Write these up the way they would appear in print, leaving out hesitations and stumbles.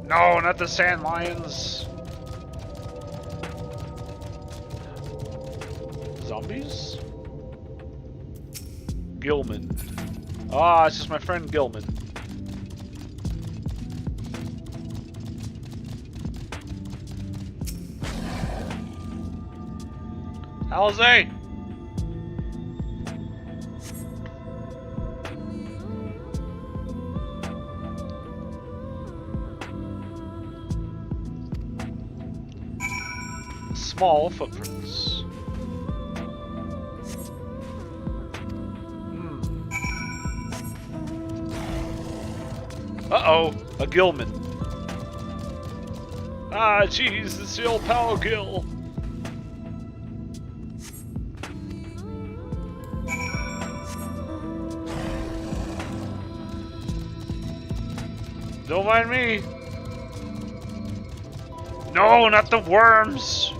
No, not the sand lions. Zombies? Gilman. Ah, it's just my friend Gilman. Alisaie! Small footprints. Uh-oh, a Gilman. Ah, jeez, it's the old pal Gil. Don't mind me. No, not the worms.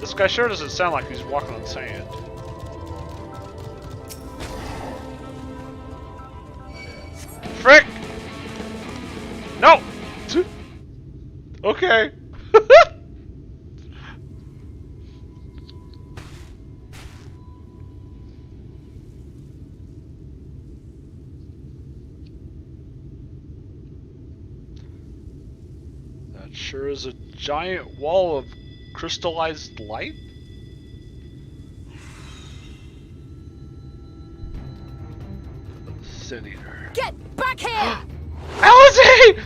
This guy sure doesn't sound like he's walking on sand. Frick! No! Okay. That sure is a giant wall of crystallized light? Sin Eater. Get back here! Alisaie!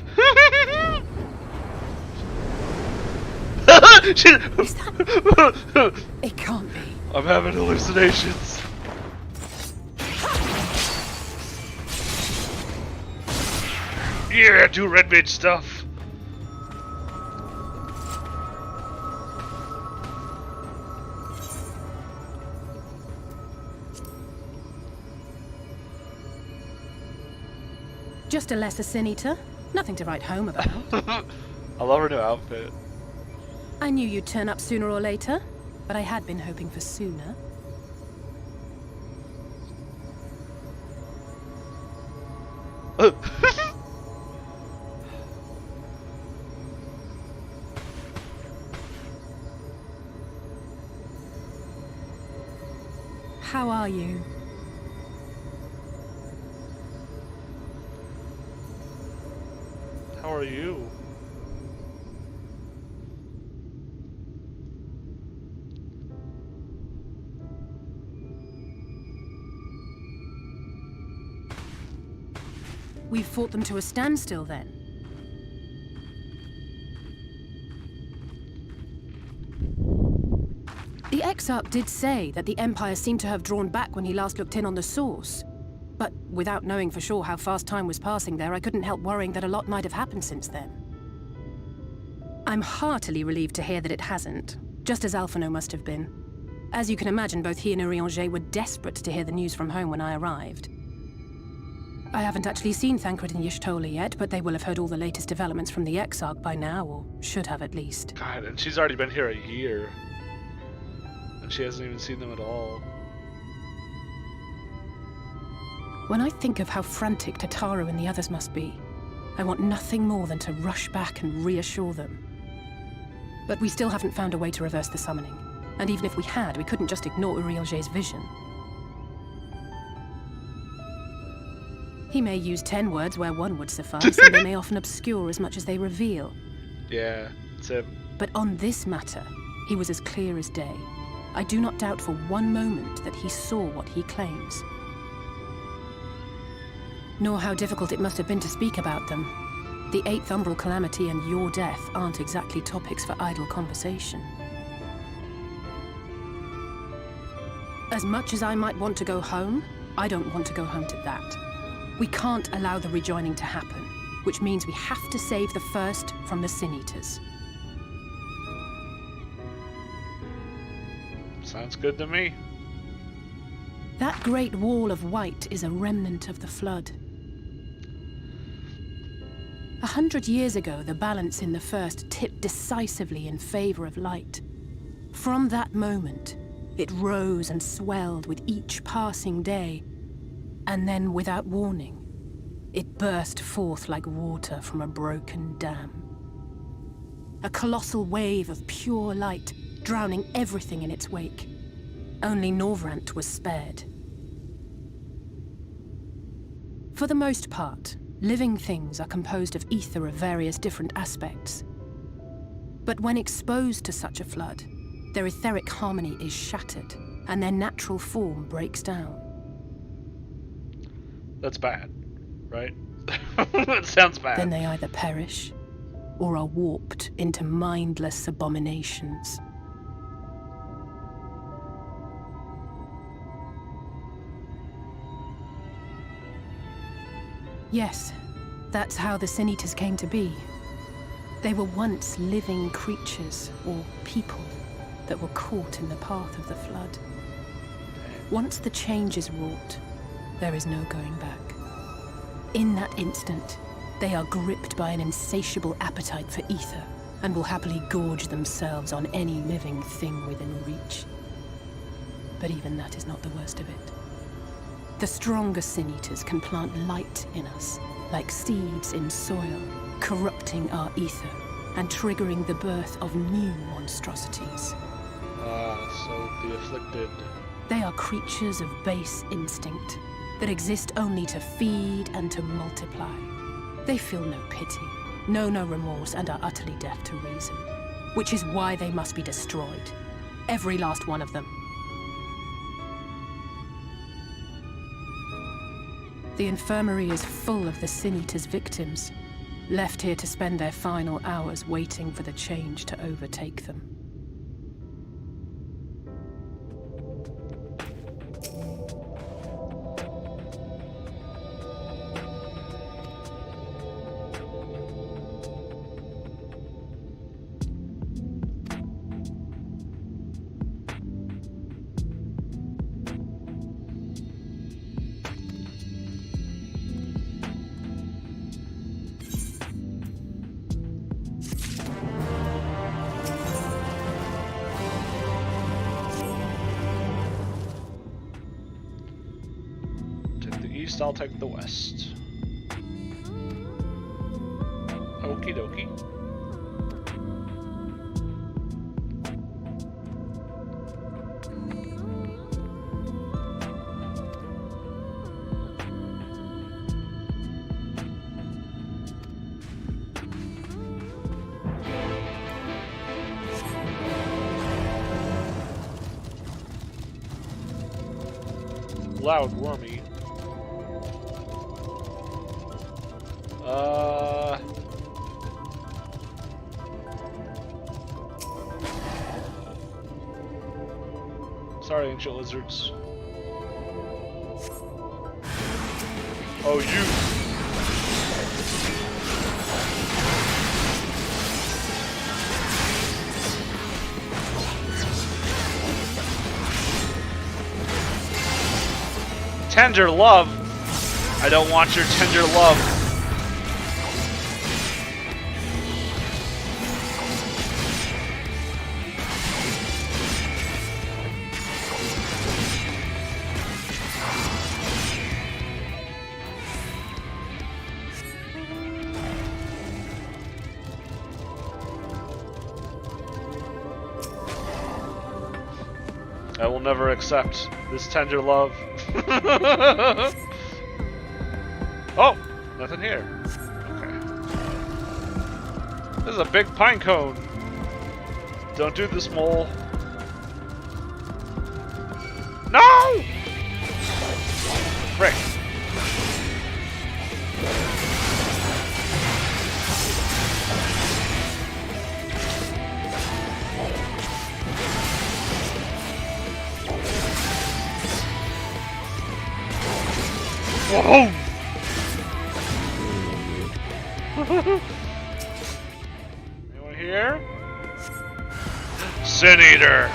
Is that... It can't be. I'm having hallucinations. Yeah, do red mage stuff. Just a lesser sin eater. Nothing to write home about. I love her new outfit. I knew you'd turn up sooner or later, but I had been hoping for sooner. How are you? How are you? We've fought them to a standstill then. The Exarch did say that the Empire seemed to have drawn back when he last looked in on the source. But without knowing for sure how fast time was passing there, I couldn't help worrying that a lot might have happened since then. I'm heartily relieved to hear that it hasn't, just as Alphino must have been. As you can imagine, both he and Urianger were desperate to hear the news from home when I arrived. I haven't actually seen Thancred and Y'shtola yet, but they will have heard all the latest developments from the Exarch by now, or should have at least. God, and she's already been here a year. And she hasn't even seen them at all. When I think of how frantic Tataru and the others must be, I want nothing more than to rush back and reassure them. But we still haven't found a way to reverse the summoning. And even if we had, we couldn't just ignore Urianger's vision. He may use 10 words where one would suffice, and they may often obscure as much as they reveal. Yeah, it's him. But on this matter, he was as clear as day. I do not doubt for one moment that he saw what he claims. Nor how difficult it must have been to speak about them. The 8th Umbral Calamity and your death aren't exactly topics for idle conversation. As much as I might want to go home, I don't want to go home to that. We can't allow the rejoining to happen, which means we have to save the first from the Sin Eaters. Sounds good to me. That great wall of white is a remnant of the flood. 100 years ago, the balance in the first tipped decisively in favor of light. From that moment, it rose and swelled with each passing day, and then, without warning, it burst forth like water from a broken dam. A colossal wave of pure light, drowning everything in its wake. Only Norvrant was spared. For the most part, living things are composed of ether of various different aspects. But when exposed to such a flood, their etheric harmony is shattered, and their natural form breaks down. That's bad, right? That sounds bad. Then they either perish, or are warped into mindless abominations. Yes, that's how the Sin Eaters came to be. They were once living creatures, or people, that were caught in the path of the flood. Once the change is wrought, there is no going back. In that instant, they are gripped by an insatiable appetite for ether, and will happily gorge themselves on any living thing within reach. But even that is not the worst of it. The stronger Sin Eaters can plant light in us, like seeds in soil, corrupting our ether, and triggering the birth of new monstrosities. So the afflicted. They are creatures of base instinct, that exist only to feed and to multiply. They feel no pity, know no remorse, and are utterly deaf to reason. Which is why they must be destroyed. Every last one of them. The infirmary is full of the Sin Eaters' victims, left here to spend their final hours waiting for the change to overtake them. I'll take the west. Okie dokie. Loud wormy. Sorry, ancient lizards. Oh, you! Tender love? I don't want your tender love. I will never accept this tender love. Oh, nothing here. Okay. This is a big pine cone. Don't do this, mole. No! Frick. Whoa! Anyone here? Sin Eater!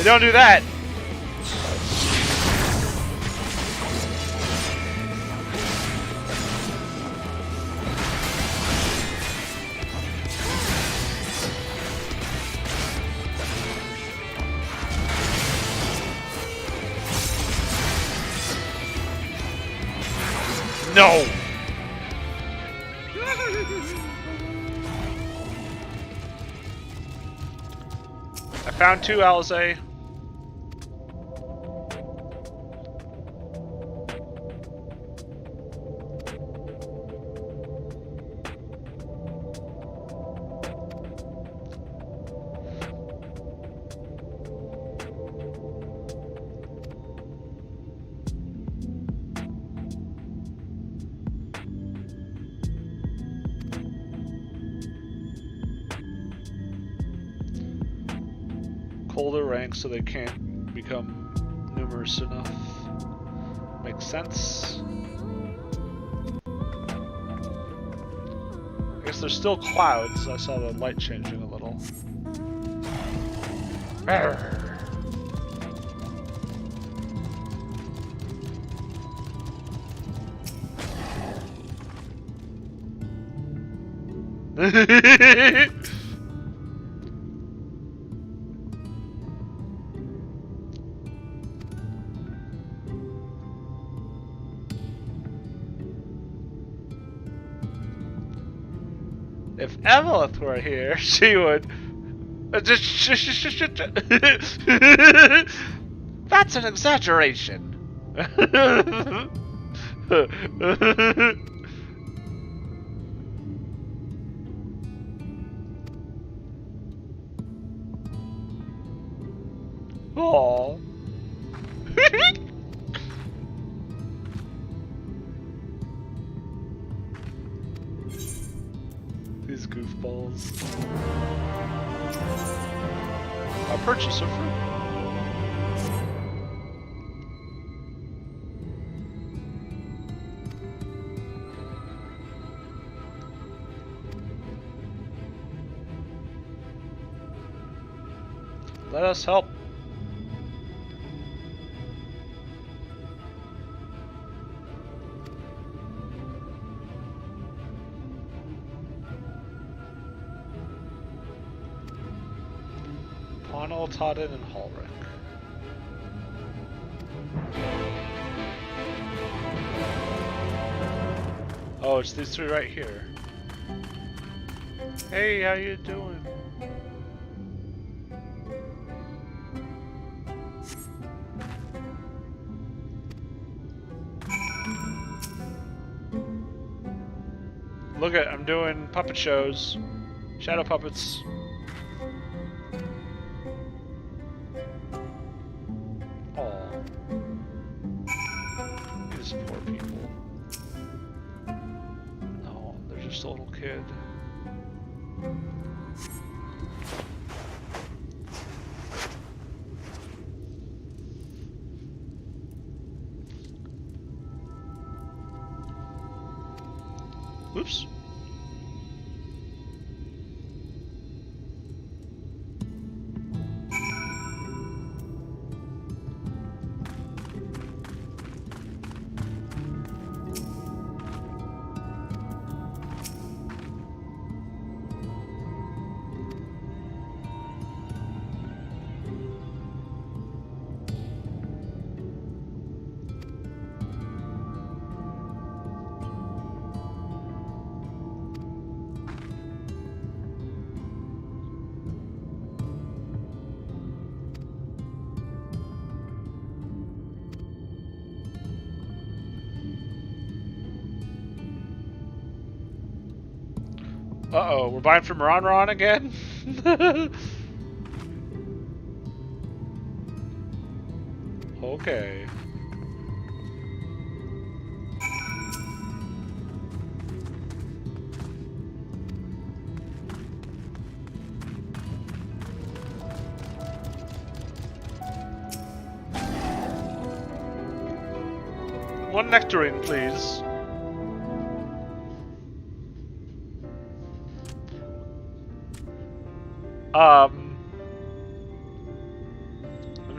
Hey, don't do that! No! I found 2, Alisaie. Colder ranks so they can't become numerous enough. Makes sense. I guess there's still clouds. I saw the light changing a little. If Evelyth were here, she would. That's an exaggeration. Aww. These goofballs. A purchase of fruit. Let us help. Ponel, Todden, and Halric. Oh, it's these 3 right here. Hey, how you doing? Look at, I'm doing puppet shows. Shadow puppets. Aw. These poor people. No, they're just a little kid. Oops. Uh-oh, we're buying from Ron again? Okay. One nectarine, please.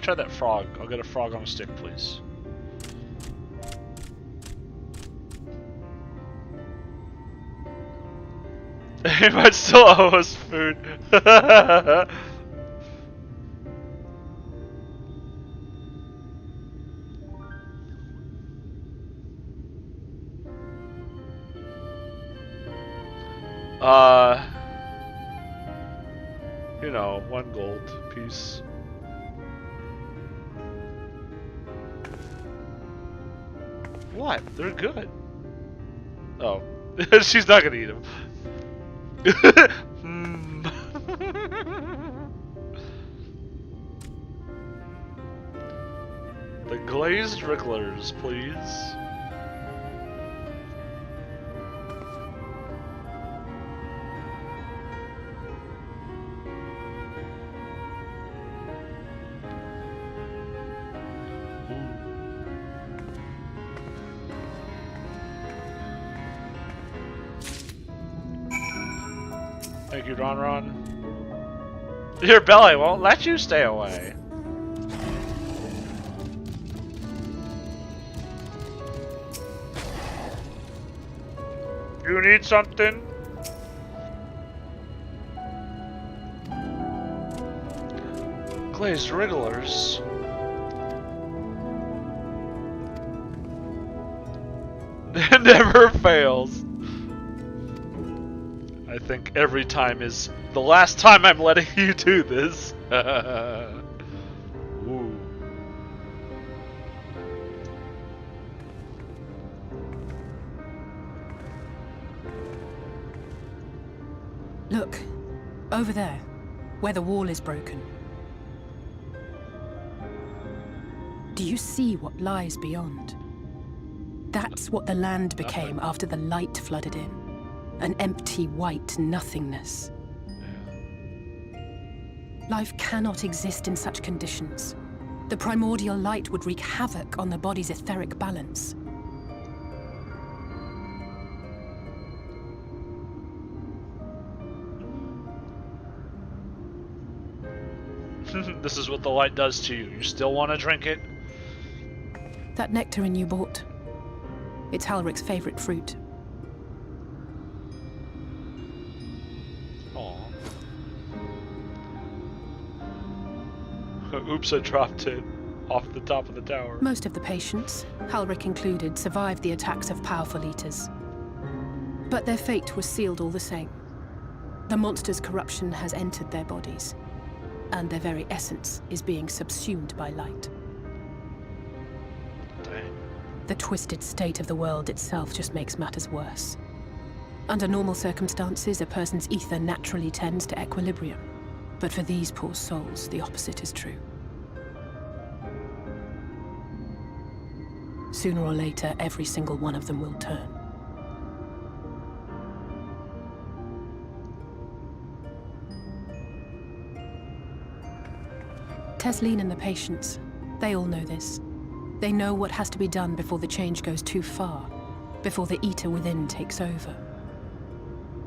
try that frog. I'll get a frog on a stick, please. He might still owe us food. You know, 1 gold piece. What? They're good. Oh. She's not gonna eat them. The glazed wrigglers, please. Thank you, Ron. Your belly won't let you stay away. You need something? Glazed wrigglers. It never fails. I think every time is the last time I'm letting you do this. Ooh. Look, over there, where the wall is broken. Do you see what lies beyond? That's what the land became after the light flooded in. An empty white nothingness. Life cannot exist in such conditions. The primordial light would wreak havoc on the body's etheric balance. This is what the light does to you. You still want to drink it? That nectarine you bought. It's Halric's favorite fruit. Oops, I dropped it off the top of the tower. Most of the patients, Halric included, survived the attacks of powerful eaters. But their fate was sealed all the same. The monster's corruption has entered their bodies, and their very essence is being subsumed by light. Dang. The twisted state of the world itself just makes matters worse. Under normal circumstances, a person's ether naturally tends to equilibrium. But for these poor souls, the opposite is true. Sooner or later, every single one of them will turn. Tesleen and the patients, they all know this. They know what has to be done before the change goes too far, before the eater within takes over.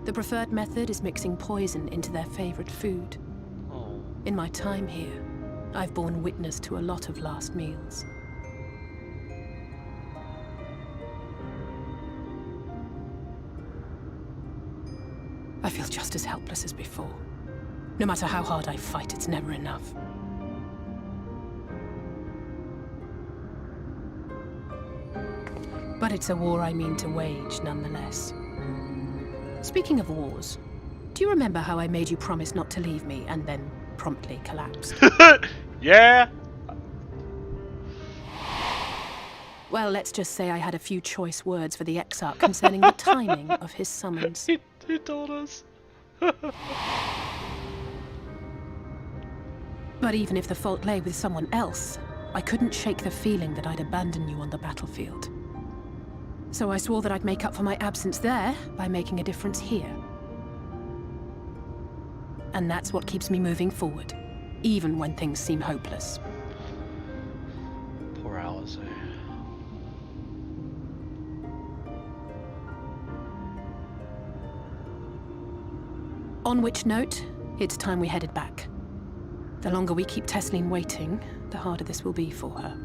The preferred method is mixing poison into their favorite food. In my time here, I've borne witness to a lot of last meals. I feel just as helpless as before. No matter how hard I fight, it's never enough. But it's a war I mean to wage, nonetheless. Speaking of wars, do you remember how I made you promise not to leave me and then promptly collapsed? Yeah. Well, let's just say I had a few choice words for the Exarch concerning the timing of his summons. He told us. But even if the fault lay with someone else, I couldn't shake the feeling that I'd abandon you on the battlefield. So I swore that I'd make up for my absence there by making a difference here. And that's what keeps me moving forward, even when things seem hopeless. Poor Alisaie. On which note, it's time we headed back. The longer we keep Tesleen waiting, the harder this will be for her.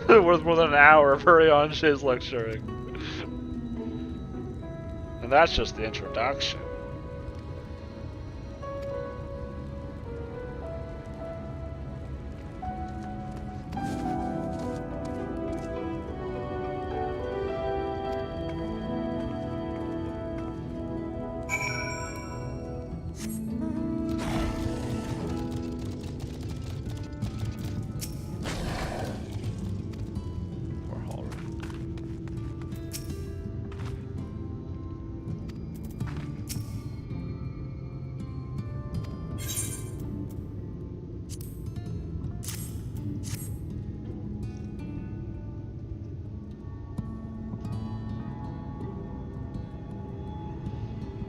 Worth more than an hour of hurry on shiz lecturing. And that's just the introduction.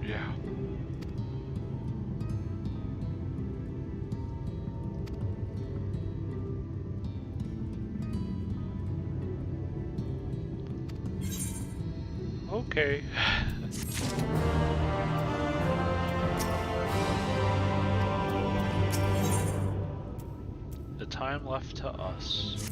Yeah. Okay. The time left to us.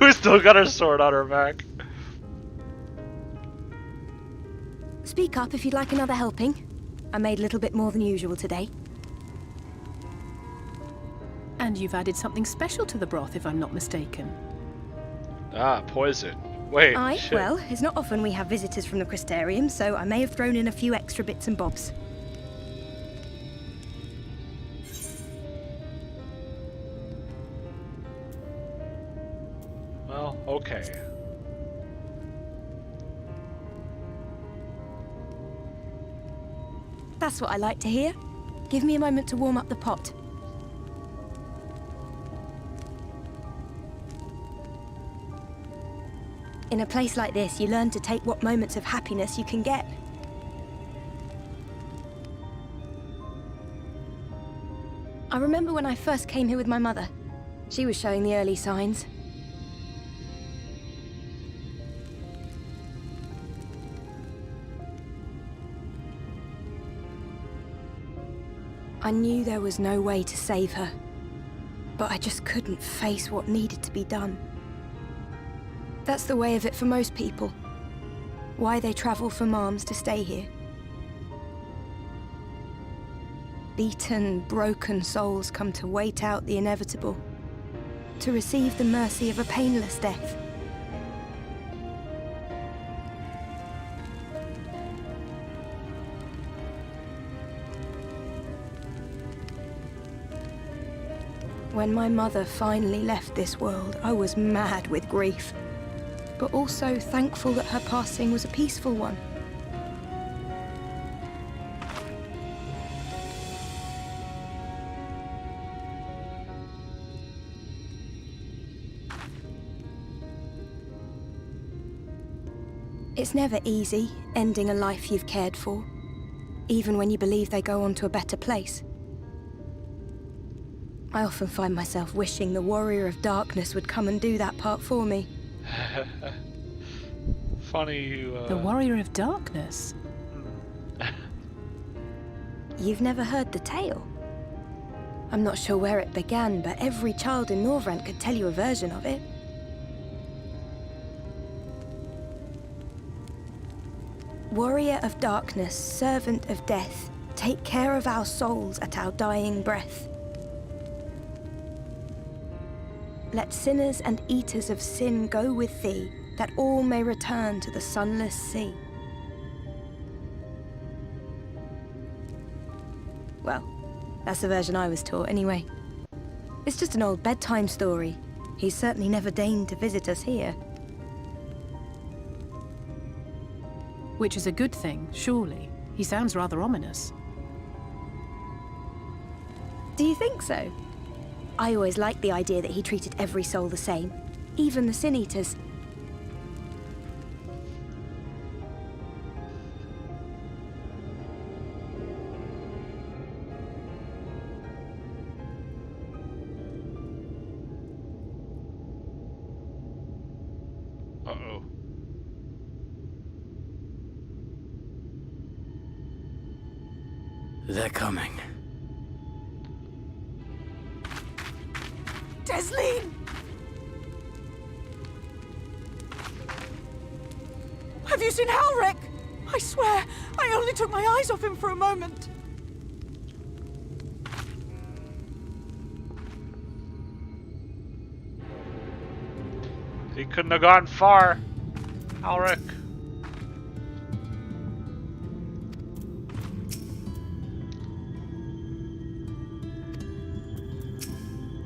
We still got our sword on her back. Speak up if you'd like another helping. I made a little bit more than usual today. And you've added something special to the broth, if I'm not mistaken. Ah, poison. Wait, Aye, shit. well, it's not often we have visitors from the Crystarium, so I may have thrown in a few extra bits and bobs. Well, okay. That's what I like to hear. Give me a moment to warm up the pot. In a place like this, you learn to take what moments of happiness you can get. I remember when I first came here with my mother. She was showing the early signs. I knew there was no way to save her, but I just couldn't face what needed to be done. That's the way of it for most people. Why they travel from arms to stay here. Beaten, broken souls come to wait out the inevitable, to receive the mercy of a painless death. When my mother finally left this world, I was mad with grief, but also thankful that her passing was a peaceful one. It's never easy, ending a life you've cared for, even when you believe they go on to a better place. I often find myself wishing the Warrior of Darkness would come and do that part for me. Funny you, The Warrior of Darkness? You've never heard the tale? I'm not sure where it began, but every child in Norvrent could tell you a version of it. Warrior of Darkness, servant of death, take care of our souls at our dying breath. Let sinners and eaters of sin go with thee, that all may return to the sunless sea. Well, That's the version I was taught, anyway. It's just an old bedtime story. He's certainly never deigned to visit us here. Which is a good thing, surely. He sounds rather ominous. Do you think so? I always liked the idea that he treated every soul the same, even the Sin Eaters. Uh-oh. They're coming. Desleen! Have you seen Halric? I swear, I only took my eyes off him for a moment. He couldn't have gone far. Alric.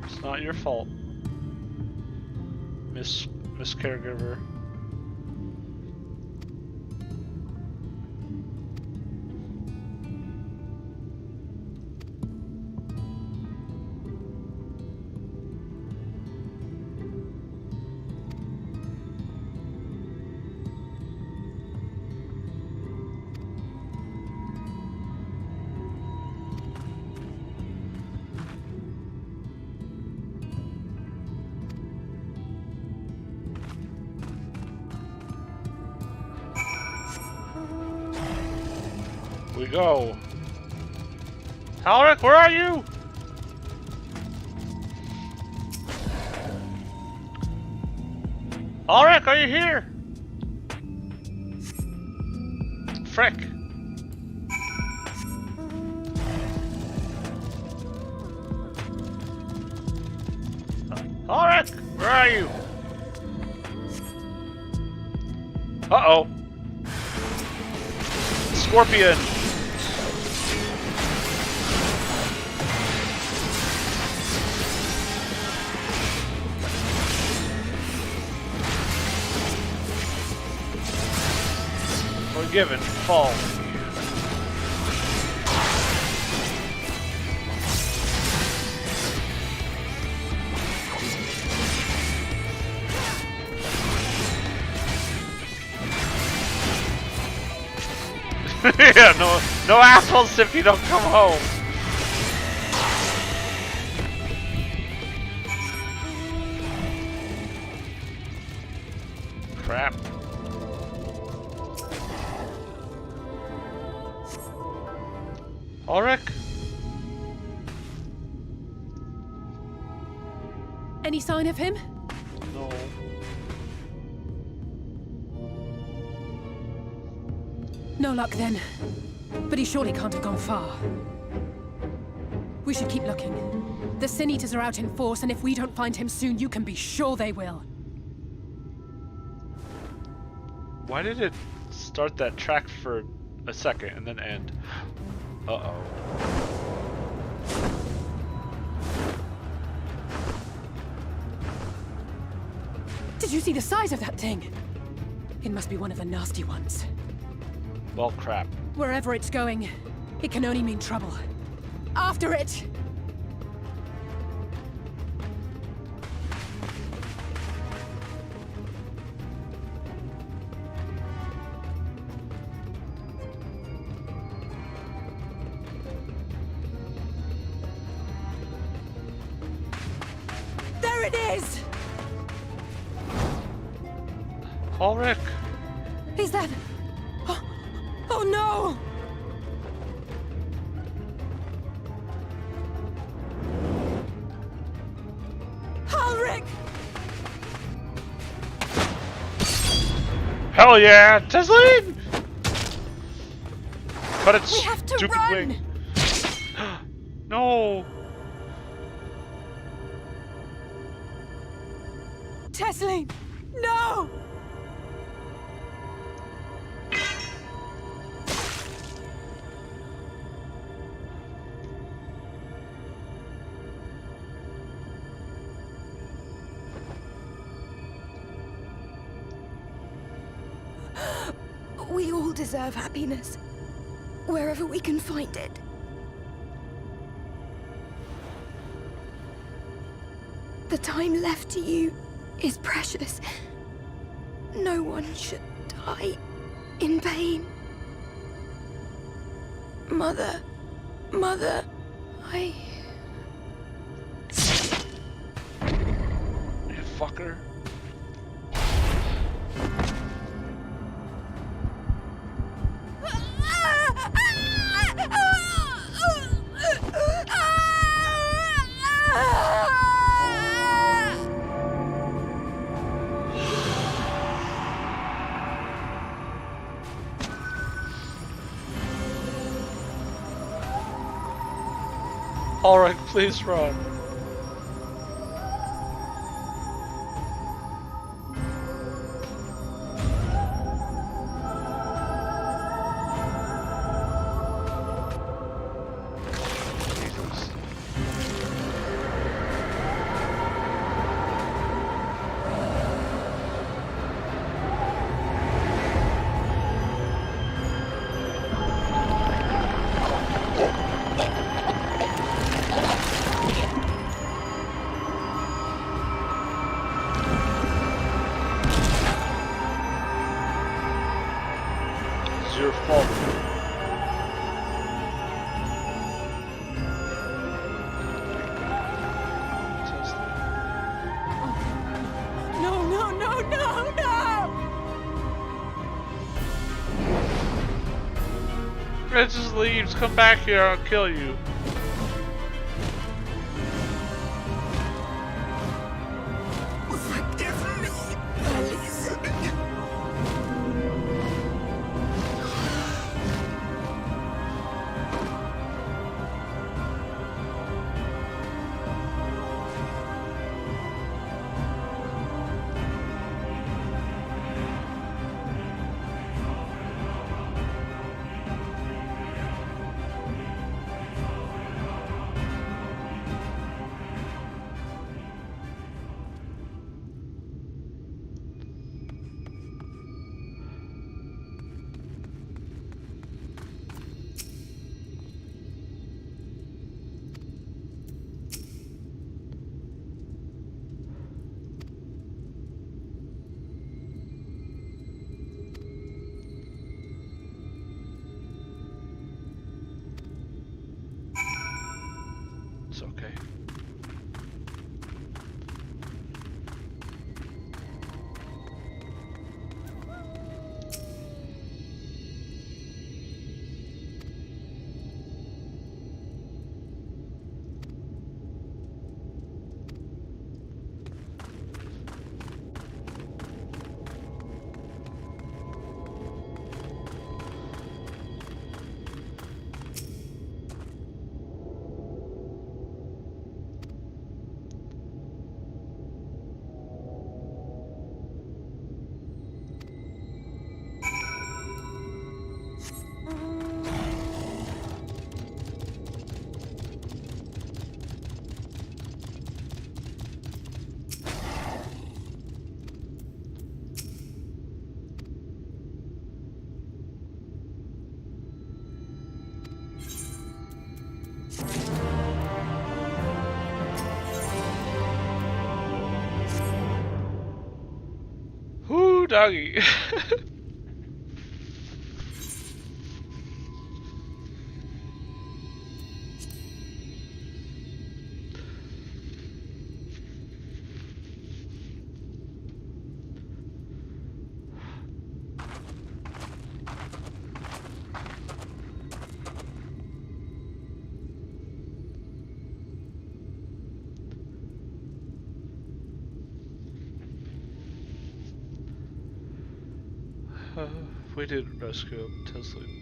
It's not your fault, Miss Caregiver. We go. Halric, where are you? Halric, are you here? Frick. Halric, where are you? Uh-oh. Scorpion. Forgiven. Fall. Yeah, no apples if you don't come home. Crap. Ulrich? Any sign of him? No. No luck then. But he surely can't have gone far. We should keep looking. The Sin Eaters are out in force, and if we don't find him soon, you can be sure they will. Why did it start that track for a second and then end? Uh-oh. Did you see the size of that thing? It must be one of the nasty ones. Well, crap. Wherever it's going, it can only mean trouble. After it! There it is! Ulrich! Is that... Oh no! Halric! Hell yeah! Tesleen! Cut its We have to stupid run! wing. No! Tesleen! No! We all deserve happiness, wherever we can find it. The time left to you is precious. No one should die in pain. Mother, You fucker. Alright, please run. Jesus. It's your fault. No, no, no, no, no! It just leaves. Come back here, I'll kill you. forgive me, Alisaie. It's okay. Whoo, doggy. We didn't rescue him. Tesla did.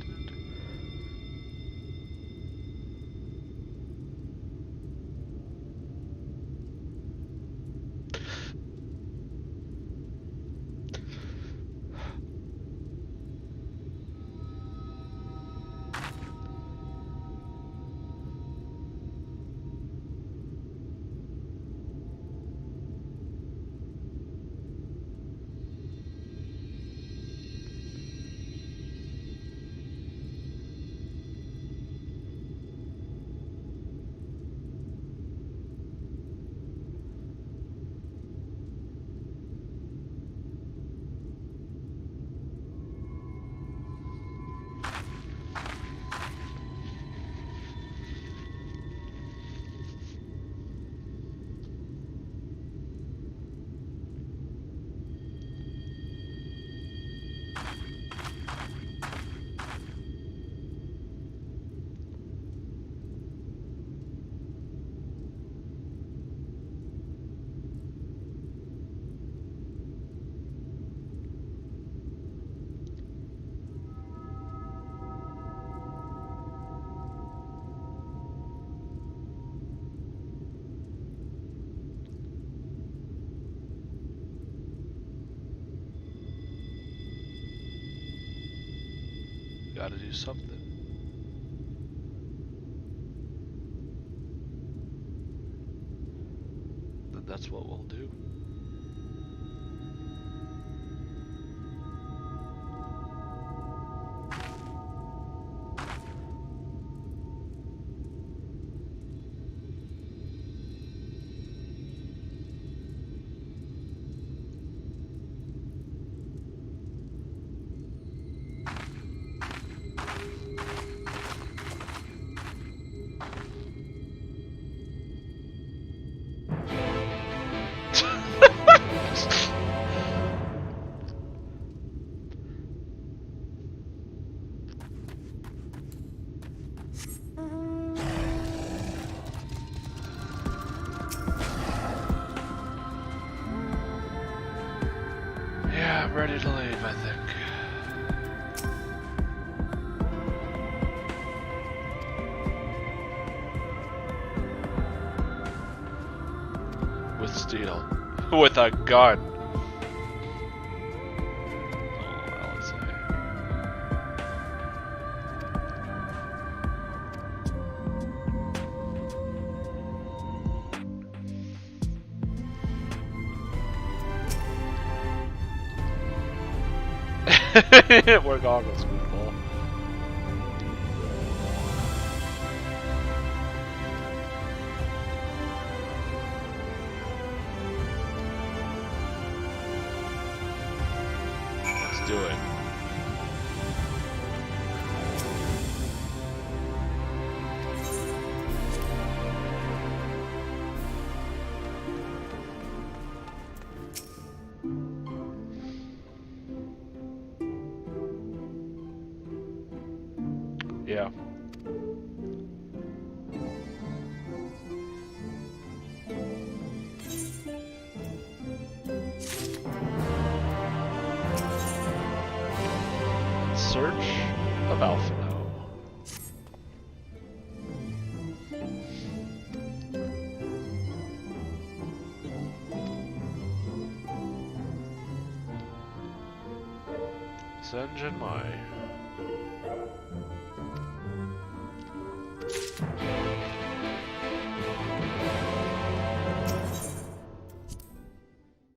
gotta do something. Then that's what we'll do. Yeah, I'm ready to leave, I think. With steel. With a gun. Oh, Alisaie. Wear goggles, people. Let's do it. Yeah. Search of Alphino. Senjin Mai.